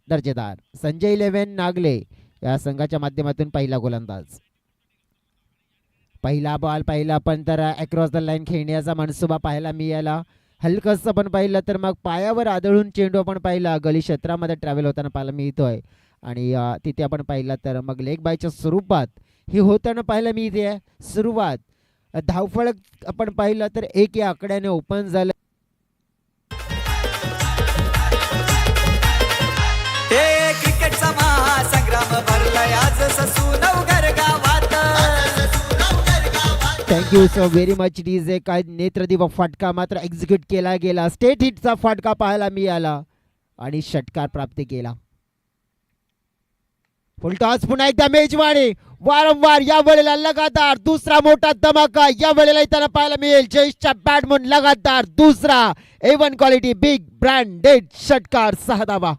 दर्जेदार. संजय 11 नागले या संघाच्या माध्यमातून पहिला गोलंदाज. पहिला बॉल पहिला पण तर अक्रॉस द लाईन खेळण्याचा मनसुबा पाहायला मिळाला. हलकस पण पाहिलं तर मग पायावर आदळून चेंडू आपण पाहिला गली क्षेत्रामध्ये ट्रॅव्हल होताना पाहायला मिळतोय. आणि तिथे आपण पाहिलं तर मग लेग बायच्या स्वरूपात ही होताना पाहायला मिळते. सुरुवात धावफळ आपण पाहिलं तर 1 या आकड्याने ओपन झालं. क्रिकेटचा महासंग्राम भरलाय आज ससूनवगर गावात. Thank you so very much DJ. काय नेत्रदीप फटका मात्र एक्झिक्यूट केला गेला. स्टेट हिटचा फटका पाहायला मिळाला आणि षटकार प्राप्त केला. फुलटॉस पुन्हा एकदा मेजवानी वारंवार या वेळेला लगातार दुसरा मोठा धमाका या वेळेला इथं पाहायला मिळेल. जयेशच्या बॅटमन लगातार दुसरा A1 क्वालिटी बिग ब्रँडेड षटकार 6 धावा.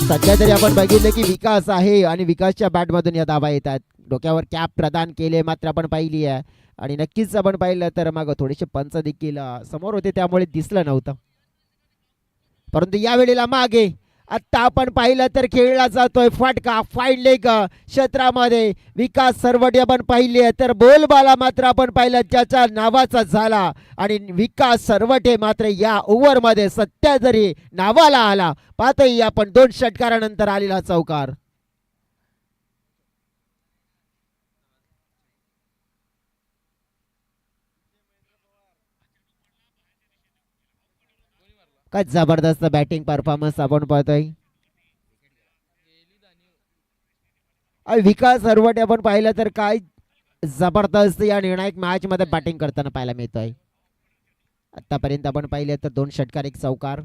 सध्या तरी आपण बघितलं की विकास आहे आणि विकासच्या बॅटमधून या धावा येतात. डोक्यावर कॅप प्रदान केले मात्र आपण पाहिली आहे. आणि नक्कीच आपण पाहिलं तर मग थोडेसे पंच देखील समोर होते त्यामुळे दिसलं नव्हतं. परंतु या वेळेला मागे आता आपण पाहिलं तर खेळला जातोय फटका फाईन लेग क्षेत्रामध्ये. विकास सरवटे आपण पाहिले तर बोलबाला मात्र आपण पाहिलं ज्याच्या नावाचा झाला. आणि विकास सरवटे मात्र या ओव्हरमध्ये सध्या जरी नावाला आला. पाहतोय आपण 2 षटकारानंतर आलेला चौकार. काय जबरदस्त बॅटिंग परफॉर्मन्स आपण पाहतोय. विकास सरवटे आपण पाहिलं तर काय जबरदस्त या निर्णायक मॅच मध्ये बॅटिंग करताना पाहायला मिळतोय. आतापर्यंत आपण पाहिले तर 2 षटकार 1 चौकार.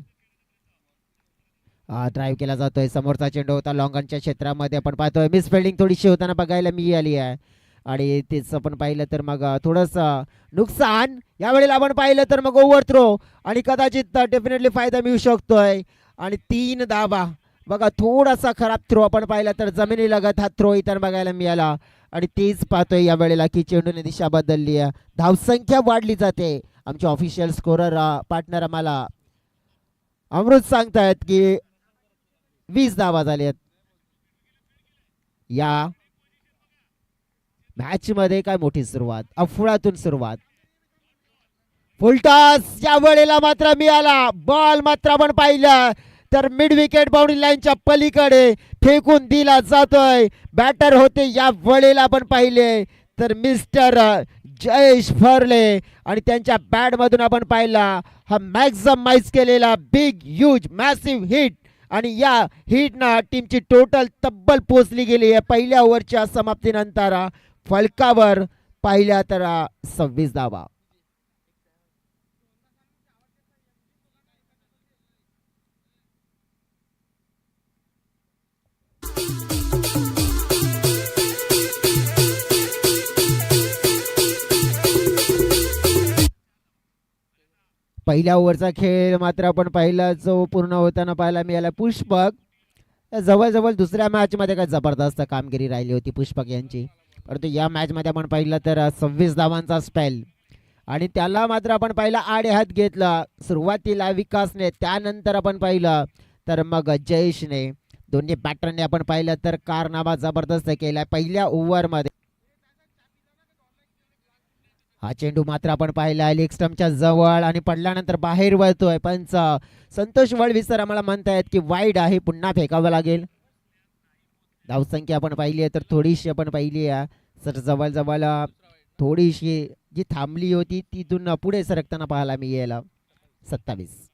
ड्राईव्ह केला जातोय. समोरचा चेंडू होता लॉंगनच्या क्षेत्रामध्ये आपण पाहतोय. मिस फिल्डिंग थोडीशी होताना बघायला मिळाली आहे. आणि तेच आपण पाहिलं तर मग थोडंसं नुकसान. यावेळेला आपण पाहिलं तर मग ओव्हर थ्रो आणि कदाचित डेफिनेटली फायदा मिळू शकतोय. आणि 3 धावा. बघा थोडासा खराब थ्रो आपण पाहिला तर जमिनी लगत हा थ्रो इतर बघायला मिळाला. आणि तेच पाहतोय या वेळेला की चेंडूने दिशा बदलली आहे. धावसंख्या वाढली जाते. आमचे ऑफिशियल स्कोरर पार्टनर आम्हाला अमृत सांगतायत की 20 धावा झाल्यात या मॅच मध्ये. काय मोठी सुरुवात अफळातून सुरुवात. फुलटॉस या वेळेला मात्र मिळाला. बॉल मात्र आपण पाहिलं तर मिड विकेट बाउंड्री लाईनच्या पलीकडे फेकून दिला जातोय. बॅटर होते या वेळेला आपण पाहिले तर मिस्टर जयेश फरले. आणि त्यांच्या बॅट मधून आपण पाहिला हा मॅक्झमाइज केलेला बिग ह्यूज मॅसिव्ह हिट. आणि या हिटना टीमची टोटल तब्बल पोचली गेली आहे. पहिल्या ओव्हरच्या समाप्तीनंतर फलकावर पाहिल्या तर 26 धावा. पहिल्या ओव्हरचा खेळ मात्र आपण पाहिला जो पूर्ण होताना पाहायला मिळाला. पुष्पक जवळजवळ दुसऱ्या मॅच मध्ये काय जबरदस्त कामगिरी राहिली होती पुष्पक यांची. परंतु या मॅच मध्ये आपण पाहिलं तर 26 धावांचा स्पेल. आणि त्याला मात्र आपण पाहिलं आडे हात घेतला. सुरुवातीला विकासने त्यानंतर आपण पाहिलं तर मग जयेशने दोन्ही बॅटरने आपण पाहिलं तर कारनामा जबरदस्त केला पहिल्या ओव्हरमध्ये. हा चेंडू मात्र आपण पाहिला लेग स्टंपच्या जवळ आणि पडल्यानंतर बाहेर वळतोय. पंच संतोष वळवीसर आम्हाला म्हणतायत की वाईड आहे पुन्हा फेकावं लागेल. धावसंख्या आपण पाहिली आहे तर थोडीशी आपण पाहिली आहे सर जवळजवळ थोडीशी जी थांबली होती तिथून पुढे सरकताना पाहायला मिळेल. 27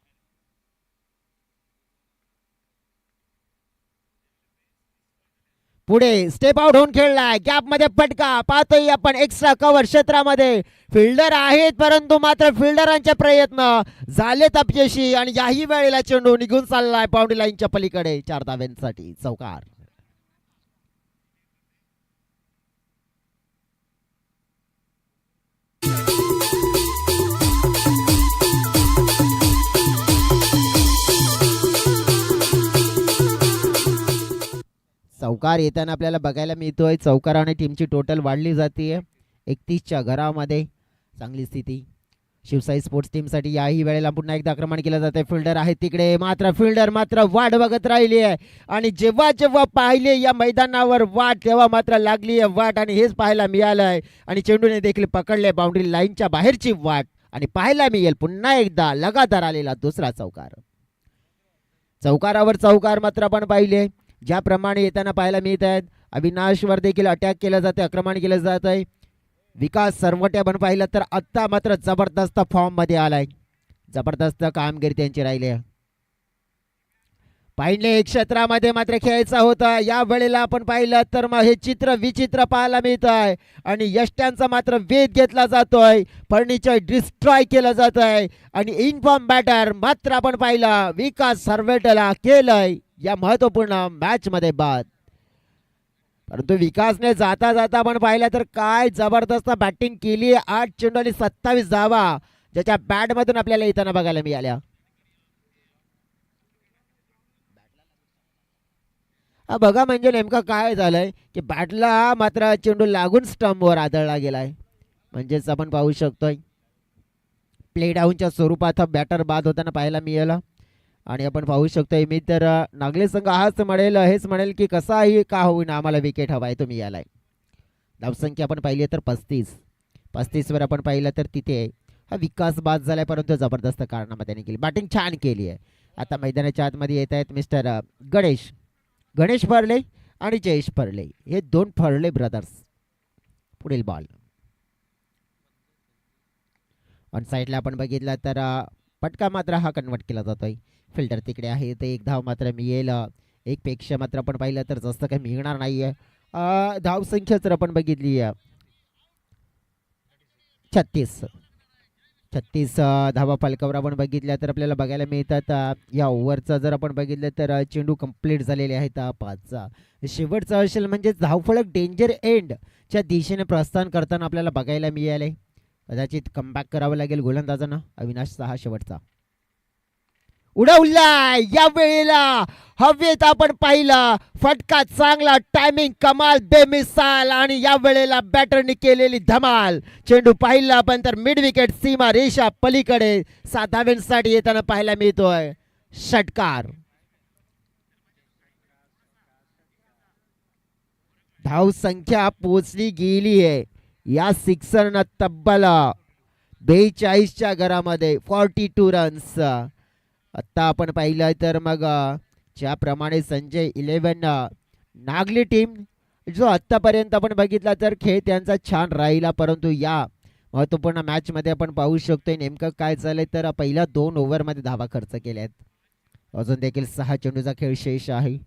पुढे स्टेप आउट होऊन खेळलाय. गॅप मध्ये फटका पाहतोय आपण. एक्स्ट्रा कव्हर क्षेत्रामध्ये फिल्डर आहेत परंतु मात्र फिल्डरांचे प्रयत्न झालेत अपयशी. आणि याही वेळेला चेंडू निघून चाललाय बाउंड्री लाईनच्या पलीकडे. 4 धाव्यांसाठी चौकार. चौकार येताना आपल्याला बघायला मिळतोय. चौकाराने टीमची टोटल वाढली जाते 31च्या घरामध्ये. चांगली स्थिती शिवसाई स्पोर्ट्स टीमसाठी. याही वेळेला पुन्हा एकदा आक्रमण केलं जाते. फिल्डर आहे तिकडे, मात्र फिल्डर मात्र वाट बघत राहिली आहे. आणि जेव्हा जेव्हा पाहिले या मैदानावर वाट, तेव्हा मात्र लागली आहे वाट. आणि हेच पाहायला मिळालं आहे. आणि चेंडूने देखील पकडले बाउंड्री लाईनच्या बाहेरची वाट. आणि पाहायला मिळेल पुन्हा एकदा लगातार आलेला दुसरा चौकार. चौकारावर चौकार मात्र आपण पाहिले ज्याप्रमाणे येताना पाहायला मिळत आहेत. अविनाशवर देखील अटॅक केलं जाते, आक्रमण केलं जात आहे. विकास सरवटे आपण पाहिलं तर आत्ता मात्र जबरदस्त फॉर्म मध्ये आलाय. जबरदस्त कामगिरी त्यांची राहिली आहे. पाहिले एक क्षेत्रामध्ये मात्र खेळायचा होता. या वेळेला आपण पाहिलं तर मग हे चित्र विचित्र पाहायला मिळत आहे. आणि यष्ट्यांचा मात्र वेध घेतला जातोय, फर्निचर डिस्ट्रॉय केलं जात आहे. आणि इनफॉर्म बॅटर मात्र आपण पाहिलं विकास सरवटेला केलंय या महत्वपूर्ण मॅच मध्ये बाद. परंतु विकासने जाता जाता आपण पाहिलं तर काय जबरदस्त बॅटिंग केली. 8 चेंडू आणि 27 धावा ज्याच्या बॅटमधून आपल्याला येताना बघायला मिळाल्या. बघा म्हणजे नेमकं काय झालंय की बॅटला मात्र चेंडू लागून स्टंपवर आदळला गेलाय. म्हणजेच आपण पाहू शकतोय प्ले डाऊनच्या स्वरूपात बॅटर बाद होताना पाहायला मिळाला. आणि आपण पाहू शकतोय मी तर नागले संघ हेच म्हणेल की कसाही का होईना आम्हाला विकेट हवाय, तुम्ही यालाय. धावसंख्या आपण पाहिली तर 35 वर आपण पाहिलं तर तिथे हा विकास बाद झालाय. परंतु जबरदस्त कारणामध्ये त्याने केली, बॅटिंग छान केली आहे. आता मैदानाच्या आतमध्ये येत आहेत मिस्टर गणेश फर्ले आणि जयेश फर्ले, हे 2 फर्ले ब्रदर्स. पुढील बॉल ऑन साईडला आपण बघितला तर पटका मात्र हा कन्वर्ट केला जातोय. फिल्डर तिकडे आहे ते एक धाव मात्र मिळेल. एक पेक्षा मात्र आपण पाहिलं तर जास्त काही मिळणार नाहीये. धावसंख्या जर आपण बघितली 36 धावा फलकावर आपण बघितल्या तर आपल्याला बघायला मिळतात. या ओव्हरचा जर आपण बघितलं तर चेंडू कंप्लीट झालेले आहेत 5चा. शेवटचा असेल म्हणजे धावफलक डेंजर एंडच्या दिशेने प्रस्थान करताना आपल्याला बघायला मिळाले. कदाचित कमबॅक करावं लागेल गोलंदाजांना. अविनाश सहा शेवटचा उडवलाय. या वेळेला हवेत आपण पाहिला फटका चांगला, टायमिंग कमाल बेमिसाल. आणि या वेळेला बॅटरने केलेली धमाल. चेंडू पाहिला आपण तर मिड विकेट सीमा रेषा पलीकडे 7 धावांसाठी येताना पाहायला मिळतोय. षटकार. धाव संख्या पोचली गेली आहे या सिक्सरनं तब्बल 42च्या घरामध्ये 42 रन्स. आता आपण पाहिलं तर मग ज्याप्रमाणे संजय 11 नागली टीम जो आत्तापर्यंत आपण बघितला तर खेळ त्यांचा छान राहिला. परंतु या महत्त्वपूर्ण मॅचमध्ये आपण पाहू शकतोय नेमकं काय झालंय तर पहिल्या 2 ओव्हरमध्ये धावा खर्च केल्यात. अजून देखील 6 चेंडूचा खेळ शेष आहे.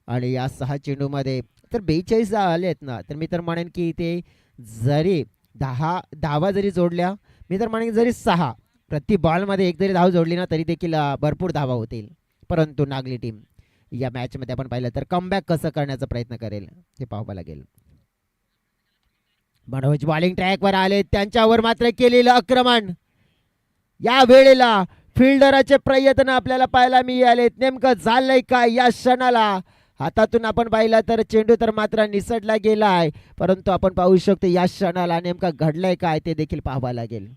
आणि या 6 चेंडूमध्ये तर 42 आलेत ना, तर मी तर म्हणेन की ते जरी 10 धावा जरी जोडल्या, मी तर म्हणेन जरी 6 प्रति बॉलमध्ये एक जरी धाव जोडली ना तरी देखील भरपूर धावा होतील. परंतु नागली टीम या मॅचमध्ये आपण पाहिलं तर कमबॅक कसं करण्याचा प्रयत्न करेल हे पाहावं लागेल. मनोज बॉलिंग ट्रॅकवर आले, त्यांच्यावर मात्र केलेलं आक्रमण. या वेळेला फिल्डरचे प्रयत्न आपल्याला पाहायला मिळाले. नेमकं झालंय काय या क्षणाला हातातून आपण पाहिलं तर चेंडू तर मात्र निसटला गेलाय. परंतु आपण पाहू शकतो या क्षणाला नेमका घडलंय काय ते देखील पाहावं लागेल.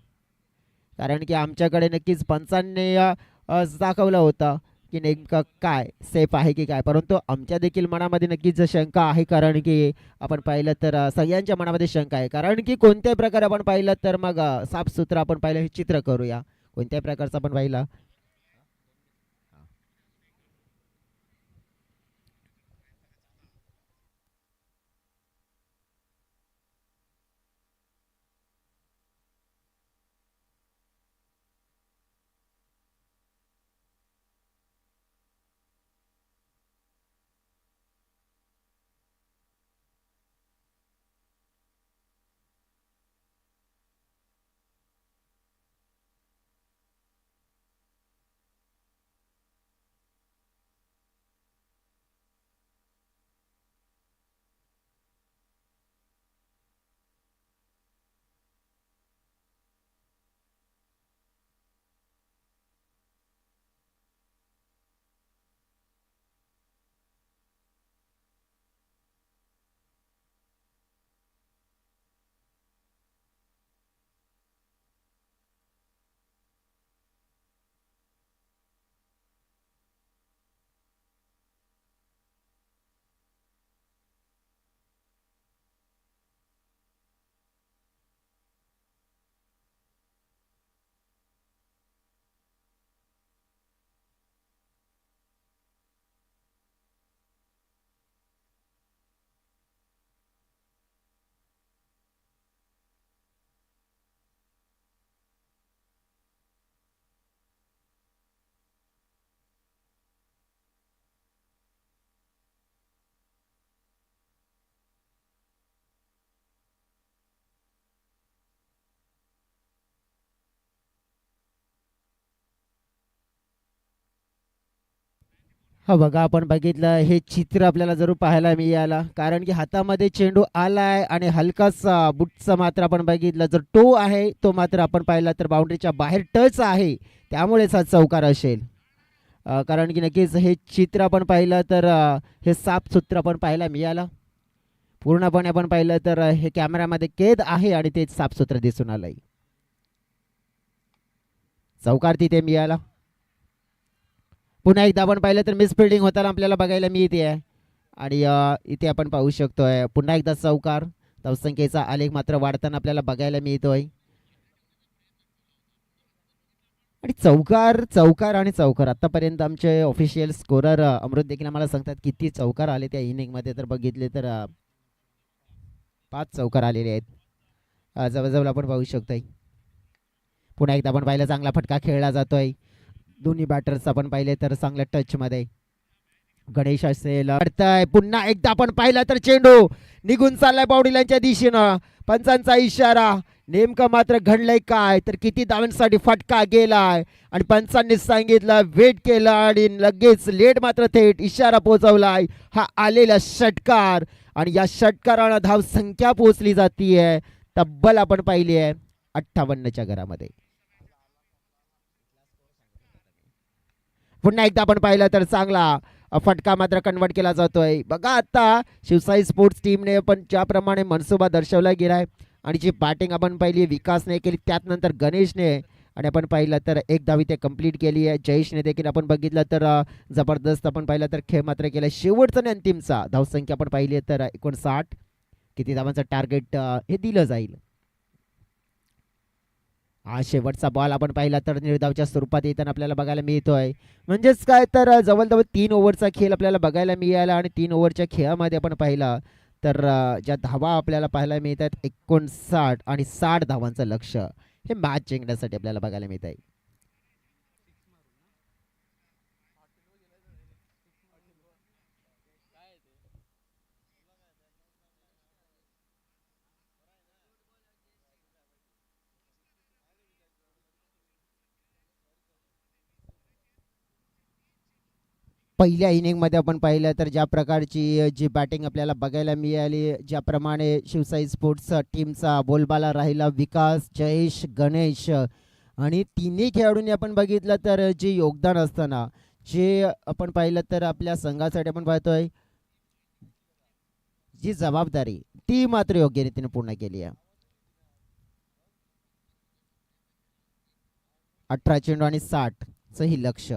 कारण की आमच्याकडे नक्कीच पंचांनी दाखवलं होतं की नेमकं काय सेफ आहे की काय. परंतु आमच्या देखील मनामध्ये नक्कीच शंका आहे. कारण की आपण पाहिलं तर सगळ्यांच्या मनामध्ये शंका आहे. कारण की कोणत्याही प्रकारे आपण पाहिलं तर मग साफसूत्र आपण पाहिलं हे चित्र करूया. कोणत्याही प्रकारचं आपण पाहिलं हा बघा, आपण बघितलं हे चित्र आपल्याला जरूर पाहायला मिळालं, कारण की हातामध्ये चेंडू आलाय आणि हलकासा बुटचा मात्र आपण बघितलं, जर टो आहे तो मात्र आपण पाहिला तर बाउंड्रीच्या बाहेर टच आहे, त्यामुळेच हा चौकार असेल. कारण की नक्कीच हे चित्र आपण पाहिलं तर हे सापसूत्र आपण पाहायला मिळालं. पूर्णपणे आपण पाहिलं तर हे कॅमेऱ्यामध्ये कैद आहे आणि ते सापसूत्र दिसून आलंय. चौकार तिथे मिळाला. पुन्हा एकदा आपण पाहिलं तर मिसफिल्डिंग होताना आपल्याला बघायला मिळते आहे आणि इथे आपण पाहू शकतोय पुन्हा एकदा चौकार. धावसंख्येचा आलेख मात्र वाढताना आपल्याला बघायला मिळतोय आणि चौकार चौकार आणि चौकार. आतापर्यंत आमचे ऑफिशियल स्कोरर अमृत देखील आम्हाला सांगतात किती चौकार आले त्या इनिंगमध्ये, तर बघितले तर 5 चौकार आलेले आहेत. जवळजवळ आपण पाहू शकतोय. पुन्हा एकदा आपण पाहिलं चांगला फटका खेळला जातोय. दोन्ही बॅटर्स आपण पाहिले तर चांगल्या टच मध्ये. गणेश असेल अडतंय. पुन्हा एकदा आपण पाहिलं तर चेंडू निघून चाललाय बाउंड्रीलाईनच्या दिशेनं. पंचांचा इशारा. नेमकं मात्र घडलंय काय तर किती धावांसाठी फटका गेलाय आणि पंचांनी सांगितलं, वेट केलं आणि लगेच लेट मात्र थेट इशारा पोहोचवलाय. हा आलेला षटकार आणि या षटकारानं धाव संख्या पोहोचली जातीये तब्बल आपण पाहिली आहे 58च्या घरामध्ये. पुन्हा एकदा आपण पाहिलं तर चांगला फटका मात्र कन्वर्ट केला जातोय. बघा आता शिवसाई स्पोर्ट्स टीमने पण ज्याप्रमाणे मनसुबा दर्शवला गेलाय आणि जी बॅटिंग आपण पाहिली विकासने केली, त्यात नंतर गणेशने आणि आपण पाहिलं तर एक धाव इथे कंप्लीट केली आहे. जयेशने देखील आपण बघितलं तर जबरदस्त आपण पाहिलं तर खेळ मात्र केला. शेवटचा आणि अंतिमचा धावसंख्या आपण पाहिली तर 59. किती धावांचं टार्गेट हे दिलं जाईल. हा शेवटचा बॉल आपण पाहिला तर निर्धावच्या स्वरूपात येताना आपल्याला बघायला मिळतोय. म्हणजेच काय तर जवळजवळ 3 ओव्हरचा खेळ आपल्याला बघायला मिळाला आणि 3 ओव्हरच्या खेळामध्ये आपण पाहिला तर ज्या धावा आपल्याला पाहायला मिळतात 59 आणि 60 धावांचं लक्ष हे मॅच जिंकण्यासाठी आपल्याला बघायला मिळत आहे. पहिल्या इनिंगमध्ये आपण पाहिलं तर ज्या प्रकारची जी बॅटिंग आपल्याला बघायला मिळाली, ज्याप्रमाणे शिवसाई स्पोर्ट्स टीमचा बोलबाला राहिला विकास, जयेश, गणेश आणि तिन्ही खेळाडूंनी आपण बघितलं तर जे योगदान असताना जे आपण पाहिलं तर आपल्या संघासाठी आपण पाहतोय जी जबाबदारी ती मात्र योग्य रीतीने पूर्ण केली आहे. 18 चेंडू आणि 60चं ही लक्ष.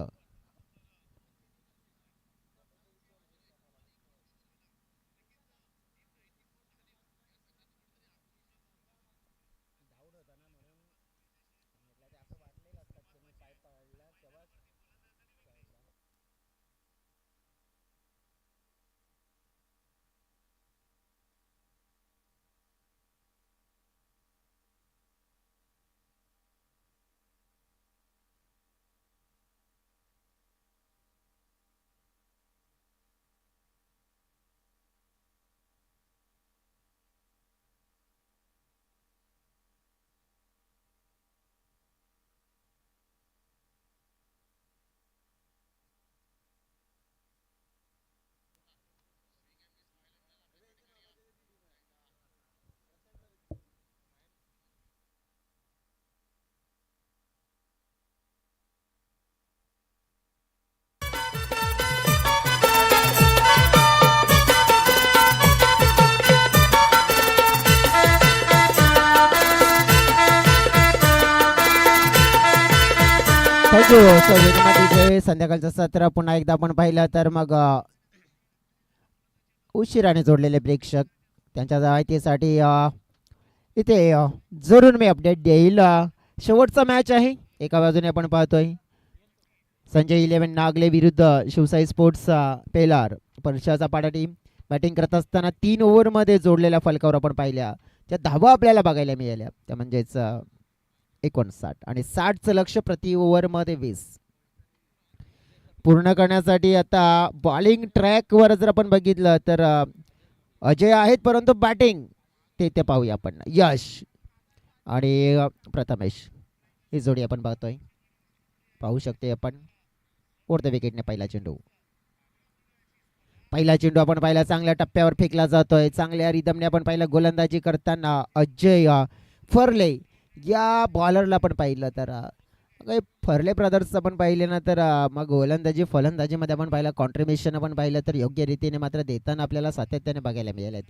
थँक्यू. संध्याकाळचं सत्र पुन्हा एकदा आपण पाहिलं तर मग उशिराने जोडलेले प्रेक्षक त्यांच्या माहितीसाठी इथे जरूर मी अपडेट देईल. शेवटचा मॅच आहे. एका बाजूने आपण पाहतोय संजय 11 नागले विरुद्ध शिवसाई स्पोर्ट्स पेलार परशाचा पाडा टीम. बॅटिंग करत असताना 3 ओव्हरमध्ये जोडलेल्या फलकावर आपण पाहिल्या त्या धावा आपल्याला बघायला मिळाल्या, त्या म्हणजेच 59 आणि 60चं लक्ष प्रति ओव्हरमध्ये 20 पूर्ण करण्यासाठी. आता बॉलिंग ट्रॅकवर जर आपण बघितलं तर अजय आहेत, परंतु बॅटिंग ते पाहूया आपण. यश आणि प्रथमेश ही जोडी आपण पाहतोय. पाहू शकते आपण. फोर्थ विकेटने पहिला चेंडू. पहिला चेंडू आपण पाहिला चांगल्या टप्प्यावर फेकला जातोय, चांगल्या रिदमने आपण पाहिलं गोलंदाजी करताना अजय फर्ले या बॉलरला पण पाहिलं तर काही फर्ले ब्रदर्स आपण पाहिले ना तर मग गोलंदाजी फलंदाजीमध्ये आपण पाहिलं कॉन्ट्रीब्युशन आपण पाहिलं तर योग्य रीतीने मात्र देताना आपल्याला सातत्याने बघायला मिळाले.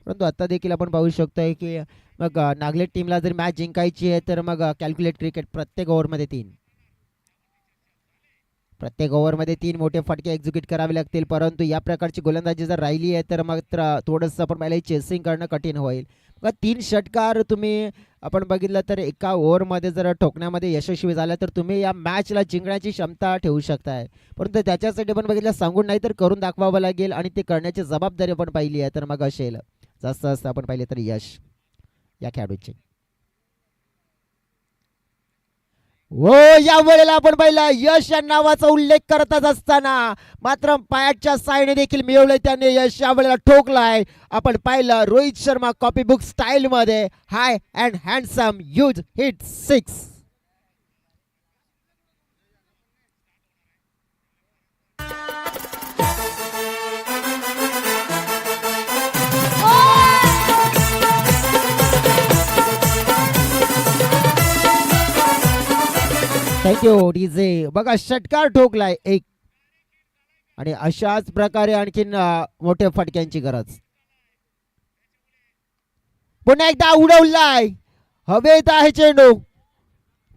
परंतु आता देखील आपण पाहू शकतोय की मग नागलेट टीमला जर मॅच जिंकायची आहे तर मग कॅल्क्युलेट क्रिकेट प्रत्येक ओव्हरमध्ये तीन मोठे फटके एक्झिक्यूट करावे लागतील. परंतु या प्रकारची गोलंदाजी जर राहिली आहे तर मात्र थोडंसं आपण पाहिलं चेसिंग करणं कठीण होईल. मग तीन षटकार तुम्ही आपण बघितलं तर एका ओव्हरमध्ये जर ठोकण्यामध्ये यशस्वी झाला तर तुम्ही या मॅचला जिंकण्याची क्षमता ठेवू शकताय. परंतु त्याच्यासाठी आपण बघितलं सांगून नाही तर करून दाखवावं लागेल आणि ते करण्याची जबाबदारी आपण पाहिली आहे तर मग असेल जास्त जास्त आपण पाहिले तर यश या खेळाडूचे. हो या वेळेला आपण पाहिलं यश या नावाचा उल्लेख करतच असताना मात्र पायाच्या साईने देखील मिळवलंय त्याने यश या वेळेला ठोकलाय. आपण पाहिलं Rohit Sharma copy book style मध्ये high and handsome huge hit 6. Thank you DJ. बघा षटकार ठोकलाय एक आणि अशाच प्रकारे आणखीन मोठ्या फटक्यांची गरज. पुन्हा एकदा उडवलाय हवेत आहे चेंडू.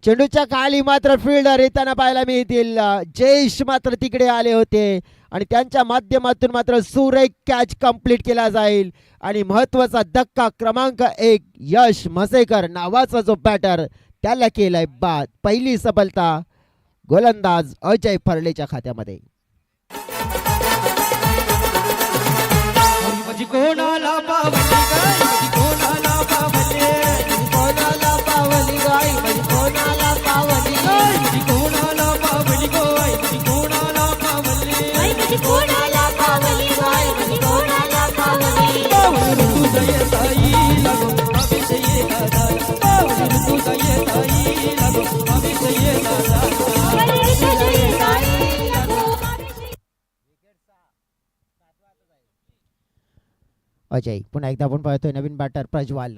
चेंडूच्या खाली मात्र फिल्डर येताना पाहायला मिळतील. जयेश मात्र तिकडे आले होते आणि त्यांच्या माध्यमातून मात्र सुरेख कॅच कंप्लीट केला जाईल. आणि महत्वाचा धक्का क्रमांक 1 यश म्हसेकर नावाचा जो बॅटर त्याला केलाय बाद. पहिली सफलता गोलंदाज अजय फर्लेच्या खात्यामध्ये. कोणाला पावली गाय कोणाला पावली कोणाला पावली गाय कोणाला पावली कोणाला पावली गाय कोणाला पावली कोणाला पावली गाय कोणाला पावली तुझे ताई लागो अभिषेय दादा तुझे ताई लागो अभिषेय दादा अजय. पुन्हा एकदा आपण पाहतोय नवीन बॅटर प्रज्वाल.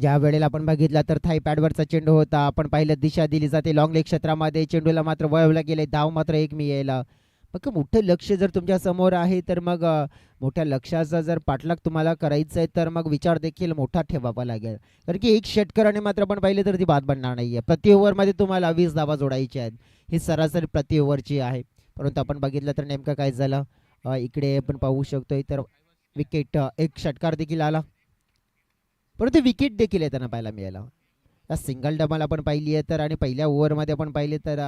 ज्या वेळेला आपण बघितला तर थाई पॅडवरचा चेंडू होता. आपण पाहिलं दिशा दिली जाते लॉंग लेग क्षेत्रामध्ये. चेंडूला मात्र वळवलं गेले. धाव मात्र एक मिळाला. मग मोठं लक्ष जर तुमच्या समोर आहे तर मग मोठ्या लक्ष्याचा जर पाठलाग तुम्हाला करायचं आहे तर मग विचार देखील मोठा ठेवावा लागेल. कारण की एक षटकाराने मात्र आपण पाहिले तर ती बाद बनणार नाही आहे. प्रति ओव्हरमध्ये तुम्हाला 20 धावा जोडायच्या आहेत. ही सरासरी प्रति ओव्हरची आहे. परंतु आपण बघितलं तर नेमकं काय झालं इकडे आपण पाहू शकतोय तर विकेट एक षटकार देखील आला परंतु विकेट देखील येताना पाहायला मिळाला. सिंगल डबल आपण पाहिली आहे तर आणि पहिल्या ओव्हरमध्ये आपण पाहिले तर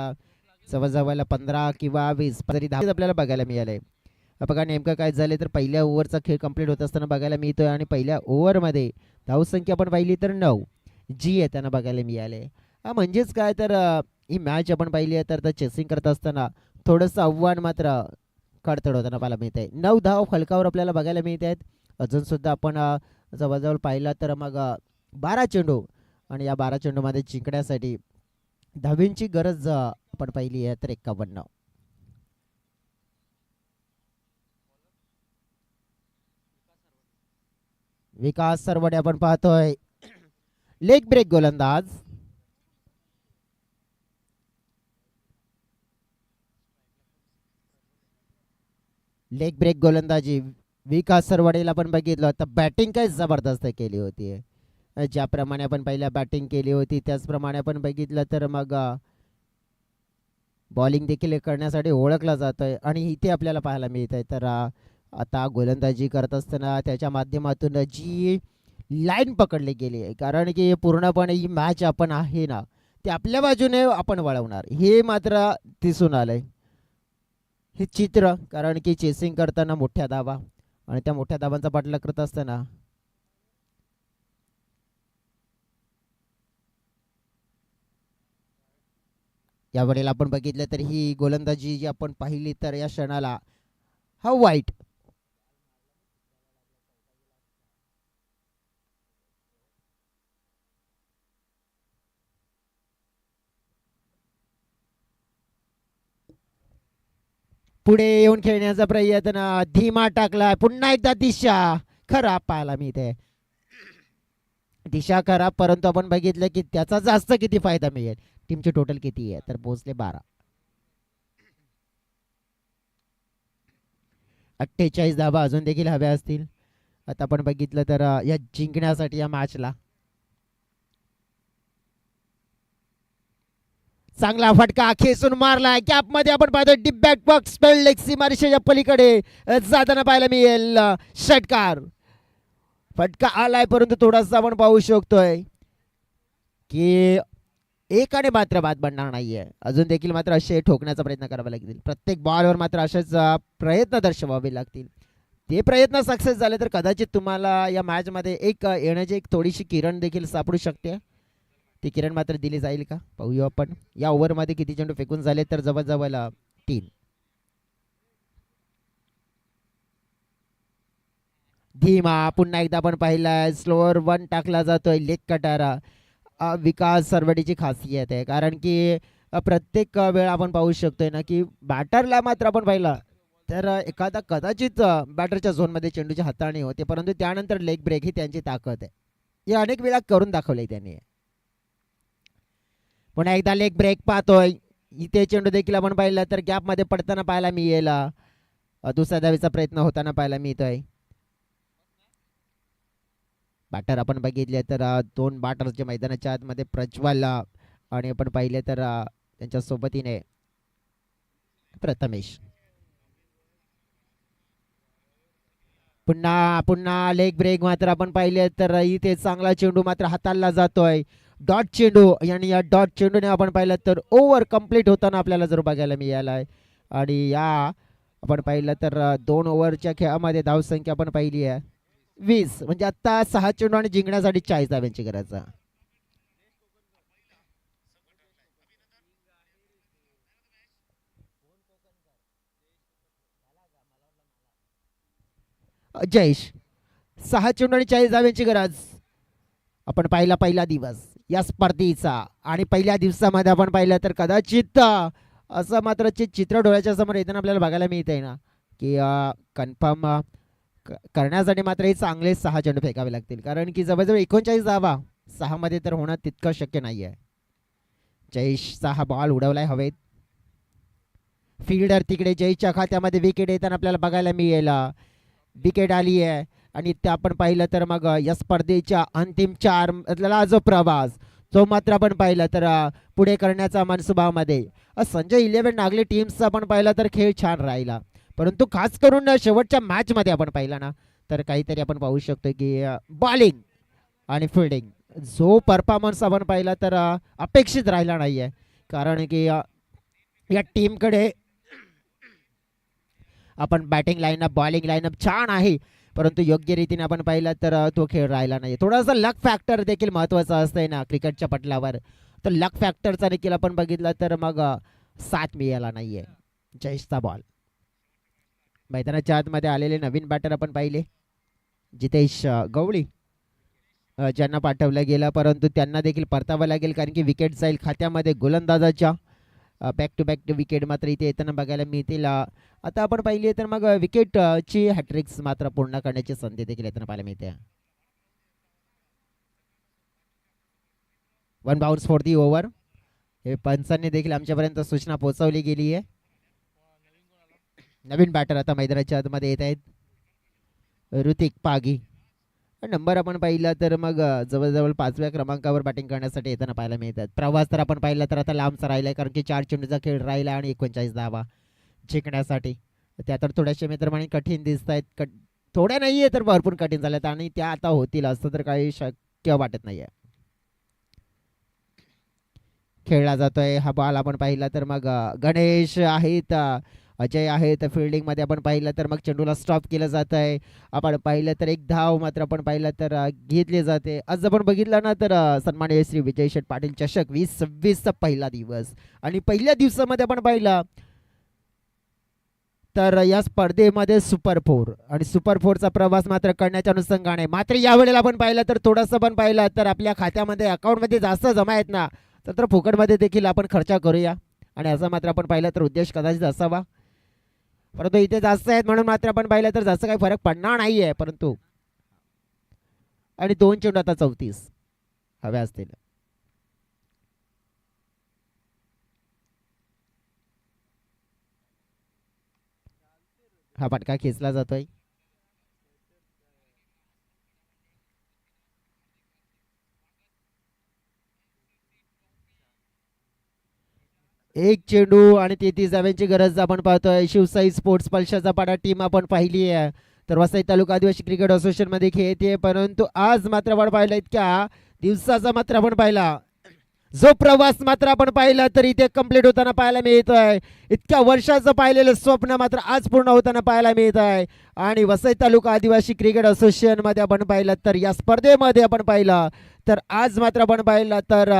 जवळजवळ 15 किंवा 20 तरी धावा आपल्याला बघायला मिळाले. बघा नेमकं काय झालं तर पहिल्या ओव्हरचा खेळ कंप्लीट होत असताना बघायला मिळतोय आणि पहिल्या ओव्हरमध्ये धावसंख्या आपण पाहिली तर 9 जी येताना बघायला मिळाले. म्हणजेच काय तर ही मॅच आपण पाहिली आहे तर चेसिंग करत असताना थोडंसं आव्हान मात्र खडतड होताना पाहायला मिळत आहे. 9 धाव फलकावर आपल्याला बघायला मिळत आहेत. अजून सुद्धा आपण जवळजवळ पाहिला तर मग 12 चेंडू आणि या 12 चेंडूमध्ये जिंकण्यासाठी धावींची गरज आपण पाहिली आहे तर 51. विकास सरवडे आपण पाहतोय लेग ब्रेक गोलंदाज. लेग ब्रेक गोलंदाजी विकास सरवडेला आपण बघितलं तर बॅटिंग काय जबरदस्त केली होती. ज्याप्रमाणे आपण पहिल्या बॅटिंग केली होती त्याचप्रमाणे आपण बघितलं तर मग बॉलिंग देखील करण्यासाठी ओळखला जातोय आणि इथे आपल्याला पाहायला मिळत आहे तर आता गोलंदाजी करत असताना त्याच्या माध्यमातून जी लाईन पकडली गेली आहे कारण की पूर्णपणे ही मॅच आपण आहे ना ते आपल्या बाजूने आपण वळवणार हे मात्र दिसून आलंय हे चित्र. कारण की चेसिंग करताना मोठ्या धावा आणि त्या मोठ्या धावांचा पाठलाग करत असताना यावेळेला आपण बघितलं तर ही गोलंदाजी जी आपण पाहिली तर या क्षणाला हा वाईट पुढे येऊन खेळण्याचा प्रयत्न, धीमा टाकला, पुन्हा एकदा दिशा खराब पाहिला मी ते, दिशा खराब, परंतु आपण बघितलं की त्याचा जास्त किती फायदा मिळेल. टीमची टोटल किती आहे तर पोहोचले 12. 48 धावा अजून देखील हव्या असतील. आता आपण बघितलं तर या जिंकण्यासाठी या मॅचला चांगला फटका खेचून मारला गॅप मध्ये आपण पाहतो डीप बॅक बॉक्स लेग सीमारेषेच्या पलीकडे जाताना पाहायला मिळेल षटकार. फटका आलाय परंतु थोडासा आपण पाहू शकतोय की एकाने मात्र बाद बनणार नाहीये. अजून देखील मात्र असे ठोकण्याचा प्रयत्न करावा लागतील. प्रत्येक बॉलवर मात्र असेच प्रयत्न दर्शवावे लागतील. ते प्रयत्न सक्सेस झाले तर कदाचित तुम्हाला या मॅच मध्ये एक येण्याची एक थोडीशी किरण देखील सापडू शकते. ती किरण मात्र दिली जाईल का पाहूया आपण. या ओव्हरमध्ये किती चेंडू फेकून झाले तर जवळजवळ 3. धीमा पुन्हा एकदा आपण पाहिलाय स्लोअर 1 टाकला जातोय लेग कटारा. विकास सरवडीची खासियत आहे कारण की प्रत्येक वेळा आपण पाहू शकतोय ना की बॅटरला मात्र आपण पाहिला तर एखादा कदाचित बॅटरच्या झोनमध्ये चेंडूची हाताळणी होते परंतु त्यानंतर लेग ब्रेक ही त्यांची ताकद आहे. हे अनेक वेळा करून दाखवलंय त्यांनी. पुन्हा एकदा लेग ब्रेक पाहतोय. इथे चेंडू देखील आपण पाहिला तर गॅपमध्ये पडताना पाहायला मिळेल. दुसऱ्या धावेचा प्रयत्न होताना पाहायला मिळतोय. बॅटर आपण बघितले तर 2 बॅटर्सचे मैदानाच्या आतमध्ये प्रज्वल आणि आपण पाहिले तर त्यांच्या सोबतीने प्रथमेश. पुन्हा लेग ब्रेक मात्र आपण पाहिले तर इथे चांगला चेंडू मात्र हाताळला जातोय. डॉट चेंडू आणि या डॉट चेंडूने आपण पाहिलं तर ओव्हर कंप्लीट होताना आपल्याला जर बघायला मिळालाय. आणि या आपण पाहिलं तर 2 ओव्हरच्या खेळामध्ये धावसंख्या आपण पाहिली आहे 20. म्हणजे आता 6 चेंडू आणि जिंकण्यासाठी 40 धाव्यांची गरज आहे. जयेश 6 चेंडू आणि 40 धाव्यांची गरज. आपण पाहिला पहिला दिवस या स्पर्धेचा आणि पहिल्या दिवसामध्ये आपण पाहिलं तर कदाचित असं मात्र चित्र डोळ्याच्या समोर येताना आपल्याला बघायला मिळतंय ना की कन्फर्म करण्यासाठी मात्र हे चांगले 6 चेंडू फेकावे लागतील कारण की जवळजवळ 39 धावा 6 मध्ये तर होणं तितकं शक्य नाही आहे. जयेशचा हा बॉल उडवलाय हवेत. फिल्डर तिकडे जयेशच्या खात्यामध्ये विकेट येताना आपल्याला बघायला मिळेल. विकेट आली आहे आणि ते आपण पाहिलं तर मग या स्पर्धेच्या अंतिम 4 मधला जो प्रवास तो मात्र आपण पाहिला तर पुढे करण्याचा मनसुबामध्ये संजय 11 नागले टीमचा आपण पाहिला तर खेळ छान राहिला परंतु खास करून शेवटच्या मॅच मध्ये आपण पाहिला ना तर काहीतरी आपण पाहू शकतो की बॉलिंग आणि फिल्डिंग जो परफॉर्मन्स आपण पाहिला तर अपेक्षित राहिला नाहीये कारण की या टीमकडे आपण बॅटिंग लाईनअप बॉलिंग लाईनअप छान आहे परंतु योग्य रीतीने आपण पाहिला तर तो खेळ राहिला नाही. थोडासा लक फॅक्टर देखील महत्त्वाचा असतंय ना क्रिकेटच्या पटलावर. तर लक फॅक्टरचा देखील आपण बघितला तर मग साथ मिळाला नाहीये. जयेशचा बॉल मैदानाच्या आतमध्ये आलेले नवीन बॅटर आपण पाहिले जितेश गवळी ज्यांना पाठवलं गेलं परंतु त्यांना देखील परतावं लागेल कारण की विकेट जाईल खात्यामध्ये. गोलंदाजाच्या बॅक टू बॅक विकेट मात्र इथे येताना बघायला मिळतील. आता आपण पाहिली तर मग विकेटची हॅट्रिक्स मात्र पूर्ण करण्याची संधी देखील येताना पाहायला मिळते. 1 बाउन्स फॉर दी ओव्हर. हे पंचांनी देखील आमच्यापर्यंत सूचना पोहोचवली गेली आहे. नवीन बॅटर आता मैदानाच्या आतमध्ये येत आहेत. ऋतिक पागी नंबर आपण पाहिला तर मग जवळजवळ 5व्या क्रमांकावर बॅटिंग करण्यासाठी येताना पाहायला मिळतात. प्रवास तर आपण पाहिला तर आता लांबचा राहिला कारण की 4 चेंडूचा खेळ राहिला आणि 39 धावा जिंकण्यासाठी त्या तर थोड्याशा मित्रमाने कठीण दिसत आहेत. थोड्या नाही आहे तर भरपूर कठीण झाल्यात आणि त्या आता होतील असं तर काही शक्य वाटत नाही आहे. खेळला जातोय हा बॉल आपण पाहिला तर मग गणेश आहेत अजय आहेत फिल्डिंगमध्ये आपण पाहिलं तर मग चेंडूला स्टॉप केलं जात आहे. आपण पाहिलं तर एक धाव मात्र आपण पाहिलं तर घेतली जाते. आज आपण बघितलं ना तर सन्माननीय श्री विजय शेठ पाटील चषक 2026चा पहिला दिवस आणि पहिल्या दिवसामध्ये आपण पाहिलं तर या स्पर्धेमध्ये सुपर 4 आणि सुपर 4चा प्रवास मात्र करण्याच्या अनुषंगाने मात्र यावेळेला आपण पाहिलं तर थोडंसं पण पाहिलं तर आपल्या खात्यामध्ये अकाउंटमध्ये जास्त जमा आहेत ना तर फुकटमध्ये देखील आपण खर्च करूया आणि असं मात्र आपण पाहिलं तर उद्देश कदाचित असावा. परंतु इथे जास्त आहेत म्हणून मात्र आपण पाहिलं तर जास्त काही फरक पडणार नाहीये. परंतु आणि 2 चेंडू आता 34 हव्या असतील. हा फटका खेचला जातोय. एक चेंडू आणि 33 धाव्यांची गरज आपण पाहतोय. शिवसाई स्पोर्ट्स पल्शाचा पाडा टीम आपण पाहिली आहे तर वसई तालुका आदिवासी क्रिकेट असोसिएशन मध्ये खेळते. परंतु आज मात्र आपण पाहिलं इतक्या दिवसाचा मात्र आपण पाहिला जो प्रवास मात्र आपण पाहिला तर इथे कंप्लीट होताना पाहायला मिळतोय. इतक्या वर्षाचं पाहिलेलं स्वप्न मात्र आज पूर्ण होताना पाहायला मिळत आहे. आणि वसई तालुका आदिवासी क्रिकेट असोसिएशन मध्ये आपण पाहिलं तर या स्पर्धेमध्ये आपण पाहिलं तर आज मात्र आपण पाहिलं तर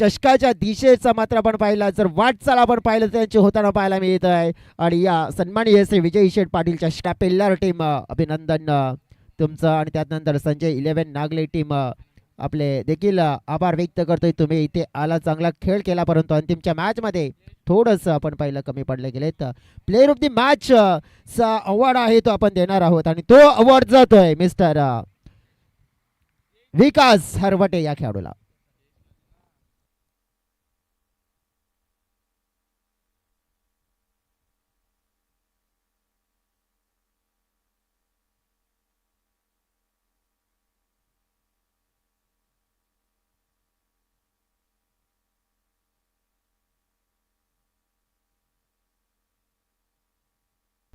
चषकाच्या दिशेचा मात्र आपण पाहिला जर वाटचाल आपण पाहिलं तर त्यांची होताना पाहायला मिळत आहे. आणि या सन्माननीय श्री विजय शेठ पाटील चषका पेल्लार टीम अभिनंदन तुमचं. आणि त्यानंतर संजय 11 नागले टीम आपले देखील आभार व्यक्त करतोय. तुम्ही इथे आला चांगला खेळ केला परंतु अंतिमच्या मॅच मध्ये थोडंसं आपण पाहिलं कमी पडले गेले. तर प्लेअर ऑफ द मॅच चा अवॉर्ड आहे तो आपण देणार आहोत आणि तो अवॉर्ड जातोय मिस्टर विकास हरवटे या खेळाडूला.